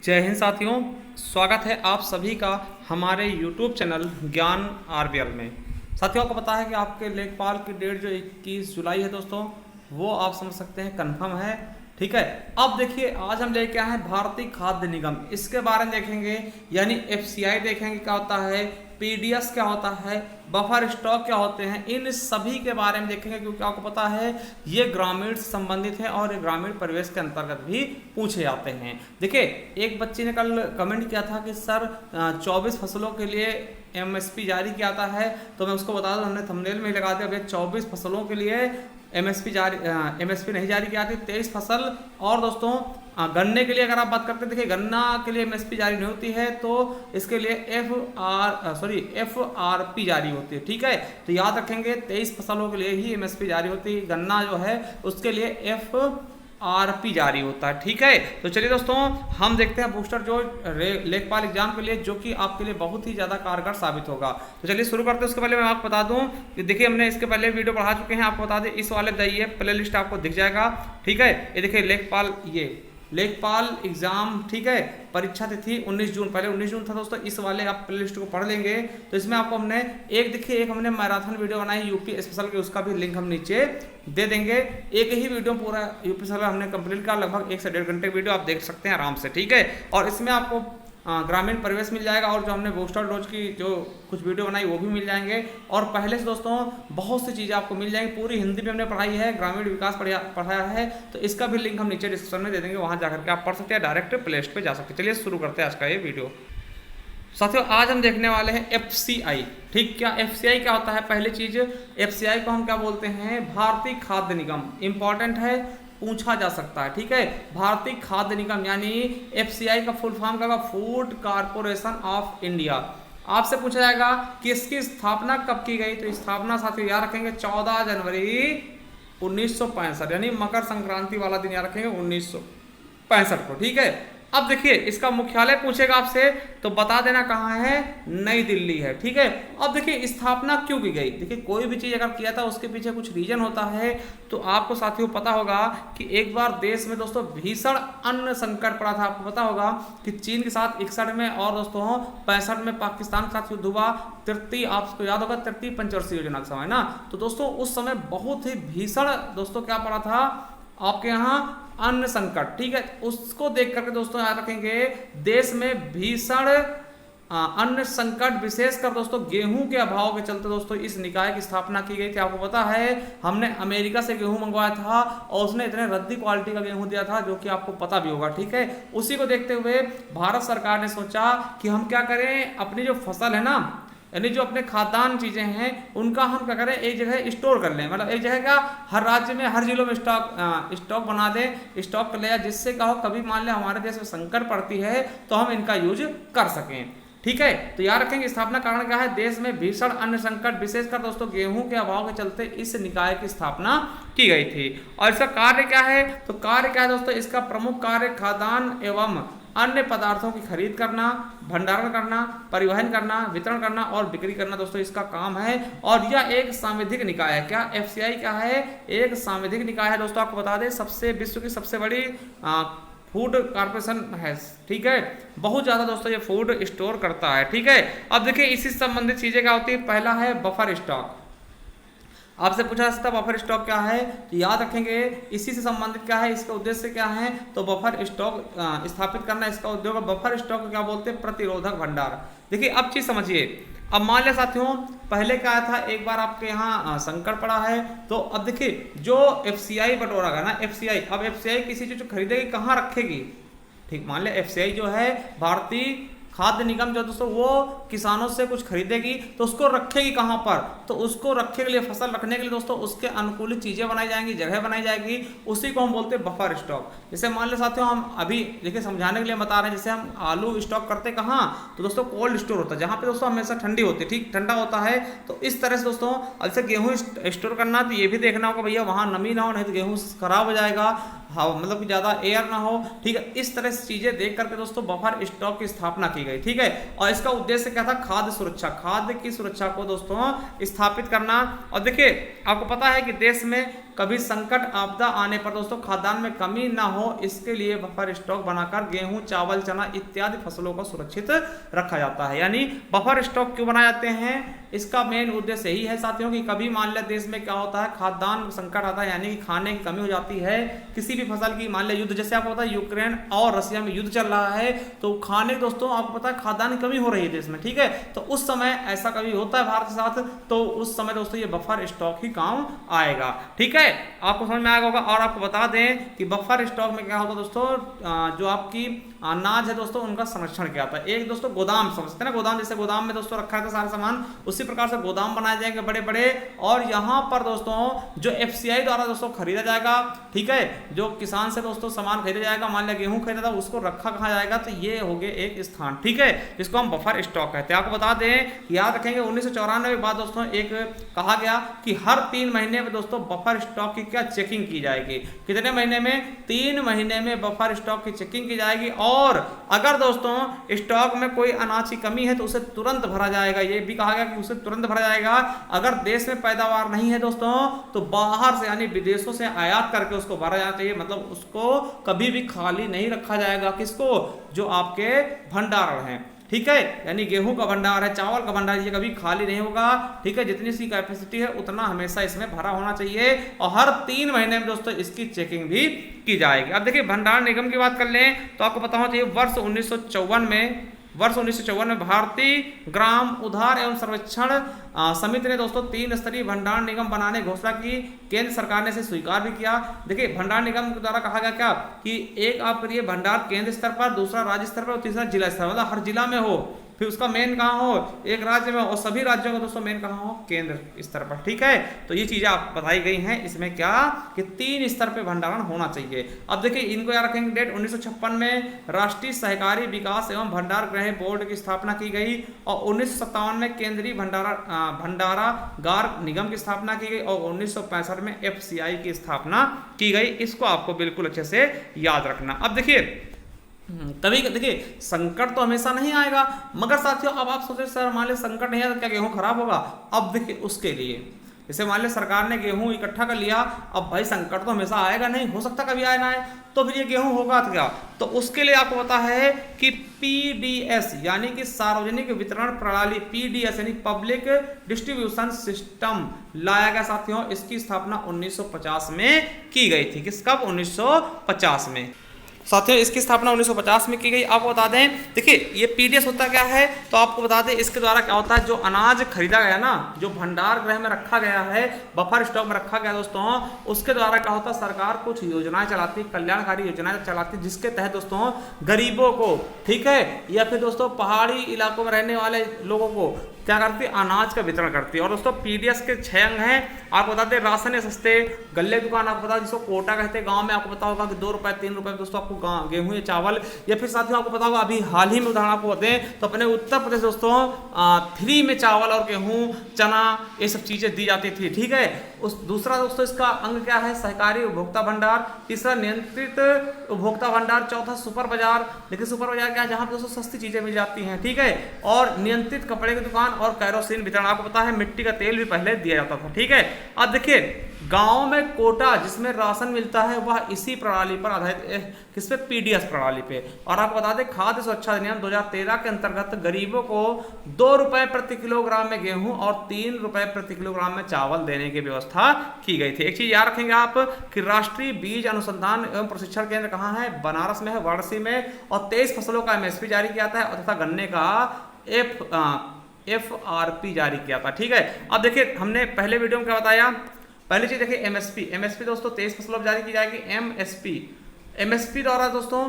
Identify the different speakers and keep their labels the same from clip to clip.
Speaker 1: जय हिंद साथियों, स्वागत है आप सभी का हमारे YouTube चैनल ज्ञान आरबीएल में। साथियों, आपको पता है कि आपके लेखपाल की डेट जो 21 जुलाई है दोस्तों, वो आप समझ सकते हैं कंफर्म है। ठीक है, अब देखिए आज हम लेके आए हैं भारतीय खाद्य निगम, इसके बारे में देखेंगे, यानी एफसीआई देखेंगे क्या होता है, पीडीएस क्या होता है, बफर स्टॉक क्या होते हैं, इन सभी के बारे में देखेंगे क्योंकि आपको पता है ये ग्रामीण से संबंधित है और ये ग्रामीण परिवेश के अंतर्गत भी पूछे जाते हैं। देखिए, एक बच्चे ने कल कमेंट किया था कि सर 24 फसलों के लिए एमएसपी जारी किया जाता है, तो मैं उसको बता दूं, हमने थंबनेल में लगा दिया भैया 24 फसलों के लिए एमएसपी नहीं जारी किया थी, 23 फसल। और दोस्तों गन्ने के लिए अगर आप बात करते हैं, देखिए गन्ना के लिए एमएसपी जारी नहीं होती है, तो इसके लिए एफआरपी जारी होती है। ठीक है, तो याद रखेंगे 23 फसलों के लिए ही एमएसपी जारी होती है, गन्ना जो है उसके लिए एफआरपी जारी होता है। ठीक है, तो चलिए दोस्तों हम देखते हैं बूस्टर जो लेखपाल एग्जाम के लिए, जो कि आपके लिए बहुत ही ज़्यादा कारगर साबित होगा। तो चलिए शुरू करते हैं। उसके पहले मैं आपको बता दूं कि देखिए हमने इसके पहले वीडियो पढ़ा चुके हैं, आपको बता दें इस वाले जाइए प्ले लिस्ट आपको दिख जाएगा। ठीक है, ये देखिए लेखपाल एग्जाम, ठीक है, परीक्षा तिथि 19 जून, पहले 19 जून था दोस्तों, इस वाले आप प्ले लिस्ट को पढ़ लेंगे तो इसमें आपको हमने एक हमने मैराथन वीडियो बनाई यूपी स्पेशल के, उसका भी लिंक हम नीचे दे देंगे। एक ही वीडियो पूरा यूपी स्पेशल हमने कंप्लीट किया, लगभग 1 से 1.5 घंटे वीडियो आप देख सकते हैं आराम से। ठीक है, और इसमें आपको ग्रामीण परिवेश मिल जाएगा और जो हमने बूस्टर डोज की जो कुछ वीडियो बनाई वो भी मिल जाएंगे। और पहले से दोस्तों बहुत सी चीज़ें आपको मिल जाएंगी, पूरी हिंदी में हमने पढ़ाई है, ग्रामीण विकास पढ़ाया है, तो इसका भी लिंक हम नीचे डिस्क्रिप्शन में दे देंगे, वहाँ जाकर के आप पढ़ सकते हैं, डायरेक्ट प्ले लिस्ट पे जा सकते हैं। चलिए शुरू करते हैं आज का ये वीडियो। साथियों, आज हम देखने वाले हैं एफसीआई। ठीक, क्या एफसीआई क्या होता है? पहली चीज, एफसीआई को हम क्या बोलते हैं? भारतीय खाद्य निगम। इंपॉर्टेंट है, पूछा जा सकता है। ठीक है, भारतीय खाद्य निगम यानी एफसीआई का फुल फॉर्म क्या होगा? Food corporation of India. आपसे पूछा जाएगा कि इसकी स्थापना कब की गई, तो स्थापना साथियों याद रखेंगे 14 जनवरी 1965, यानी मकर संक्रांति वाला दिन याद रखेंगे 1965 को। ठीक है, अब देखिए इसका मुख्यालय पूछेगा आपसे तो बता देना कहाँ है, नई दिल्ली है। ठीक है, अब देखिए स्थापना क्यों की गई। देखिए कोई भी चीज अगर किया था उसके पीछे कुछ रीजन होता है, तो आपको साथियों पता होगा कि एक बार देश में दोस्तों भीषण अन्न संकट पड़ा था। आपको पता होगा कि चीन के साथ 61 में और दोस्तों 65 में पाकिस्तान के साथ युद्ध हुआ। तृतीय, आपको याद होगा तृतीय पंचवर्षीय योजना का समय ना, तो दोस्तों उस समय बहुत ही भीषण दोस्तों क्या पड़ा था आपके यहाँ, अन्न संकट। ठीक है, उसको देख करके दोस्तों याद रखेंगे देश में भीषण अन्न संकट, विशेषकर दोस्तों गेहूं के अभाव के चलते दोस्तों इस निकाय की स्थापना की गई थी। आपको पता है हमने अमेरिका से गेहूं मंगवाया था और उसने इतने रद्दी क्वालिटी का गेहूं दिया था, जो कि आपको पता भी होगा। ठीक है, उसी को देखते हुए भारत सरकार ने सोचा कि हम क्या करें, अपनी जो फसल है ना, यानी जो अपने खाद्यान्न चीजें हैं उनका हम क्या करें, एक जगह स्टोर कर लें। मतलब एक जगह का हर राज्य में हर जिलों में स्टॉक बना दें, स्टॉक कर ले, जिससे क्या हो कभी मान लें हमारे देश में संकट पड़ती है तो हम इनका यूज कर सकें। ठीक है, तो याद रखेंगे स्थापना कारण क्या है, देश में भीषण अन्न संकट, विशेषकर दोस्तों गेहूं के अभाव के चलते इस निकाय की स्थापना की गई थी। और इसका कार्य क्या है, तो कार्य क्या है दोस्तों, इसका प्रमुख कार्य खाद्यान्न एवं अन्य पदार्थों की खरीद करना, भंडारण करना, परिवहन करना, वितरण करना और बिक्री करना दोस्तों इसका काम है। और यह एक सांविधिक निकाय है। क्या एफसीआई क्या है? एक सांविधिक निकाय है दोस्तों। आपको बता दें सबसे विश्व की सबसे बड़ी फूड कॉर्पोरेशन है। ठीक है, बहुत ज्यादा दोस्तों ये फूड स्टोर करता है। ठीक है, अब देखिए इसी संबंधित चीजें क्या होती है, पहला है बफर स्टॉक। आपसे पूछा जा सकता है बफर स्टॉक क्या है, तो याद रखेंगे इसी से संबंधित क्या है, इसका उद्देश्य क्या है, तो बफर स्टॉक स्थापित करना इसका उद्योग है। बफर स्टॉक को क्या बोलते हैं, प्रतिरोधक भंडार। देखिए अब चीज समझिए, अब मान लिया साथियों पहले क्या था, एक बार आपके यहाँ संकट पड़ा है, तो अब देखिए जो एफसीआई बटोरा ना, एफसीआई, अब एफसीआई किसी चीज को खरीदेगी कहाँ रखेगी। ठीक, मान लिया एफसीआई जो है भारतीय खाद्य निगम जो दोस्तों वो किसानों से कुछ खरीदेगी तो उसको रखेगी कहाँ पर, तो उसको रखने के लिए, फसल रखने के लिए दोस्तों उसके अनुकूलित चीजें बनाई जाएंगी, जगह बनाई जाएगी, उसी को हम बोलते हैं बफर स्टॉक। जैसे मान लो साथियों हम अभी देखिए समझाने के लिए बता रहे हैं, जैसे हम आलू स्टॉक करते कहाँ, तो दोस्तों कोल्ड स्टोर होता है, जहाँ पे दोस्तों हमेशा ठंडी होती है। ठीक, ठंडा होता है, तो इस तरह से दोस्तों जैसे गेहूँ स्टोर करना, तो ये भी देखना होगा भैया वहाँ नमी ना हो, नहीं तो गेहूँ खराब हो जाएगा, हाँ मतलब कि ज़्यादा एयर ना हो। ठीक है, इस तरह से चीज़ें देख करके दोस्तों बफर स्टॉक की स्थापना की गई। ठीक है, और इसका उद्देश्य क्या था, खाद्य सुरक्षा, खाद्य की सुरक्षा को दोस्तों स्थापित करना। और देखिए आपको पता है कि देश में कभी संकट आपदा आने पर दोस्तों खाद्यान्न में कमी ना हो, इसके लिए बफर स्टॉक बनाकर गेहूं, चावल, चना इत्यादि फसलों को सुरक्षित रखा जाता है। यानी बफर स्टॉक क्यों बनाए जाते हैं, इसका मेन उद्देश्य यही है साथियों कि कभी मान लिया देश में क्या होता है, खाद्यान्न संकट आता है, यानी कि खाने की कमी हो जाती है किसी भी फसल की। मान लिया युद्ध, जैसे आपको पता है यूक्रेन और रशिया में युद्ध चल रहा है, तो खाने दोस्तों आपको पता है खाद्यान्न की कमी हो रही है देश में, ठीक है। तो उस समय ऐसा कभी होता है भारत के साथ, तो उस समय दोस्तों ये बफर स्टॉक ही काम आएगा, ठीक है। आपको समझ में आएगा होगा। और आपको बता दें कि बफर स्टॉक में क्या होता है दोस्तों, जो आपकी अनाज है दोस्तों उनका संरक्षण क्या होता है। एक दोस्तों गोदाम समझते हैं ना, गोदाम जैसे गोदाम में दोस्तों रखा है सारा सामान, उसी प्रकार से गोदाम बनाए जाएंगे बड़े बड़े, और यहाँ पर दोस्तों जो FCI द्वारा दोस्तों खरीदा जाएगा, ठीक है, जो किसान से दोस्तों सामान खरीदा जाएगा, मान लिया गेहूं खरीदा था, उसको रखा कहाँ जाएगा, तो ये हो गए एक स्थान, ठीक है, जिसको हम बफर स्टॉक कहते हैं। आपको बता दें, याद रखेंगे 1994 के बाद दोस्तों एक कहा गया कि हर 3 महीने में दोस्तों बफर स्टॉक की क्या चेकिंग की जाएगी। कितने महीने में, 3 महीने में बफर स्टॉक की चेकिंग की जाएगी, और अगर दोस्तों स्टॉक में कोई अनाज की कमी है तो उसे तुरंत भरा जाएगा। ये भी कहा गया कि उसे तुरंत भरा जाएगा। अगर देश में पैदावार नहीं है दोस्तों तो बाहर से यानी विदेशों से आयात करके उसको भरा जाना चाहिए, मतलब उसको कभी भी खाली नहीं रखा जाएगा। किसको, जो आपके भंडारण हैं, ठीक है, यानी गेहूं का भंडार है, चावल का भंडार, ये कभी खाली नहीं होगा, ठीक है। जितनी सी कैपेसिटी है उतना हमेशा इसमें भरा होना चाहिए, और हर 3 महीने में दोस्तों इसकी चेकिंग भी की जाएगी। अब देखिए भंडार निगम की बात कर लें तो आपको पता होना चाहिए वर्ष 1954 में भारतीय ग्राम उधार एवं सर्वेक्षण समिति ने दोस्तों 3 स्तरीय भंडार निगम बनाने की घोषणा की। केंद्र सरकार ने इसे स्वीकार भी किया। देखिए भंडार निगम के द्वारा कहा गया क्या कि एक आप करिए भंडार केंद्र स्तर पर, दूसरा राज्य स्तर पर और तीसरा जिला स्तर, मतलब हर जिला में हो, फिर उसका मेन कहाँ हो, एक राज्य में, और सभी राज्यों का दोस्तों मेन कहाँ हो, केंद्र स्तर पर, ठीक है। तो ये चीजें आप बताई गई हैं इसमें क्या कि 3 स्तर पे भंडारण होना चाहिए। अब देखिए इनको याद रखेंगे, डेट 1956 में राष्ट्रीय सहकारी विकास एवं भंडार गृह बोर्ड की स्थापना की गई, और 1957 में केंद्रीय भंडारागार निगम की स्थापना की गई, और 1965 में FCI की स्थापना की गई। इसको आपको बिल्कुल अच्छे से याद रखना। अब देखिए तभी देखिए संकट तो हमेशा नहीं आएगा, मगर साथियों अब आप सोचे सर मान लीजिए संकट नहीं आया तो क्या गेहूं खराब होगा। अब देखिए उसके लिए जैसे मान लीजिए सरकार ने गेहूं इकट्ठा कर लिया, अब भाई संकट तो हमेशा आएगा नहीं, हो सकता कभी आए ना आए, तो फिर ये गेहूं होगा तो क्या, तो उसके लिए आपको पता है कि PDS यानी कि सार्वजनिक वितरण प्रणाली, PDS यानी पब्लिक डिस्ट्रीब्यूशन सिस्टम लाया गया साथियों। इसकी स्थापना 1950 में की गई थी। किस कब, 1950 में साथियों इसकी स्थापना 1950 में की गई। आपको बता दें, देखिए ये PDS होता क्या है, तो आपको बता दें इसके द्वारा क्या होता है, जो अनाज खरीदा गया ना, जो भंडार गृह में रखा गया है, बफर स्टॉक में रखा गया दोस्तों, उसके द्वारा क्या होता है, सरकार कुछ योजनाएं चलाती, कल्याणकारी योजनाएं चलाती, जिसके तहत दोस्तों गरीबों को, ठीक है, या फिर दोस्तों पहाड़ी इलाकों में रहने वाले लोगों को क्या करती है, अनाज का वितरण करती है। और दोस्तों PDS के 6 अंग हैं। आपको बताते हैं राशन है सस्ते, गल्ले दुकान आपको पता है जिसको कोटा कहते हैं, गांव में आपको पता होगा कि 2 रुपए 3 रुपए दोस्तों आपको गेहूं या चावल, या फिर साथियों आपको पता होगा अभी हाल ही में उदाहरण आपको दें तो अपने उत्तर प्रदेश दोस्तों फ्री में चावल और गेहूं, चना, ये सब चीजें दी जाती थी, ठीक है। उस दूसरा दोस्तों इसका अंग क्या है, सहकारी उपभोक्ता भंडार, तीसरा नियंत्रित उपभोक्ता भंडार, चौथा सुपर बाजार। देखिए सुपर बाजार क्या है, जहां पर दोस्तों सस्ती चीजें मिल जाती हैं, ठीक है, और नियंत्रित कपड़े की दुकान और कैरोसिन वितरण। आपको पता है मिट्टी का तेल भी पहले दिया जाता था, ठीक है। अब देखिए गांव में कोटा जिसमें राशन मिलता है वह इसी प्रणाली पर आधारित, किस पे, PDS प्रणाली पे। और आपको बता दें खाद्य सुरक्षा अधिनियम 2013 के अंतर्गत गरीबों को 2 रुपए प्रति किलोग्राम में गेहूं और 3 रुपए प्रति किलोग्राम में चावल देने की व्यवस्था की गई थी। एक चीज याद रखेंगे आप कि राष्ट्रीय बीज अनुसंधान एवं प्रशिक्षण केंद्र कहाँ है, बनारस में है, वाराणसी में, और 23 फसलों का MSP जारी किया था, तथा गन्ने का FRP जारी किया था, ठीक है। अब देखिए हमने पहले वीडियो में क्या बताया, पहली चीज देखिए MSP दोस्तों 23 फसलों पर जारी की जाएगी। MSP द्वारा दोस्तों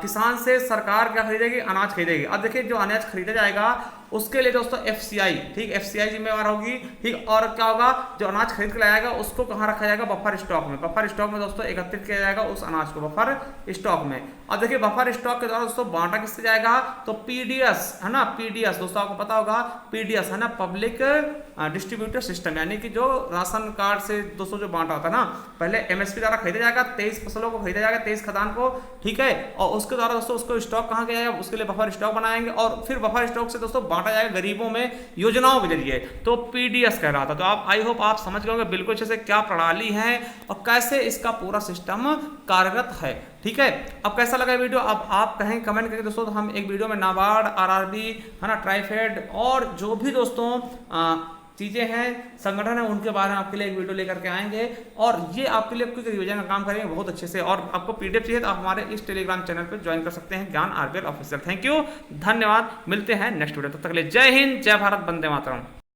Speaker 1: किसान से सरकार क्या खरीदेगी, अनाज खरीदेगी। अब देखिए जो अनाज खरीदा जाएगा उसके लिए दोस्तों FCI, ठीक, FCI जिम्मेवार होगी, ठीक। और क्या होगा, जो अनाज खरीद के लाएगा उसको कहाँ रखा जाएगा, बफर स्टॉक में। बफर स्टॉक में दोस्तों एकत्रित किया जाएगा उस अनाज को बफर स्टॉक में। अब देखिए बफर स्टॉक के द्वारा दोस्तों बांटा किससे जाएगा, तो PDS है ना, PDS दोस्तों आपको पता होगा, PDS है ना, पब्लिक डिस्ट्रीब्यूटर सिस्टम, यानी कि जो राशन कार्ड से दोस्तों जो बांटा होता है ना, पहले MSP द्वारा खरीदा जाएगा, 23 फसलों को खरीदा जाएगा, 23 खदान को, ठीक है, और उसके द्वारा दोस्तों उसको स्टॉक कहाँ किया जाएगा, उसके लिए बफर स्टॉक बनाएंगे, और फिर बफर स्टॉक से दोस्तों बांटा जाएगा गरीबों में योजनाओं के जरिए, तो पीडीएस कह रहा था। तो आप आई होप आप समझ गए होंगे बिल्कुल अच्छे से क्या प्रणाली है और कैसे इसका पूरा सिस्टम कार्यरत है। ठीक है, अब कैसा लगा वीडियो अब आप कहें कमेंट करके दोस्तों। तो हम एक वीडियो में नाबार्ड, आरआरबी है ना, ट्राइफेड और जो भी दोस्तों चीज़ें हैं, संगठन है, उनके बारे में आपके लिए एक वीडियो लेकर के आएंगे और ये आपके लिए क्विक रिवीजन का काम करेंगे बहुत अच्छे से। और आपको पीडीएफ चाहिए तो आप हमारे इस टेलीग्राम चैनल पर ज्वाइन कर सकते हैं, ज्ञान आरबीएल ऑफिशियल। थैंक यू, धन्यवाद, मिलते हैं नेक्स्ट वीडियो। तब तक के लिए जय हिंद, जय भारत, वंदे मातरम।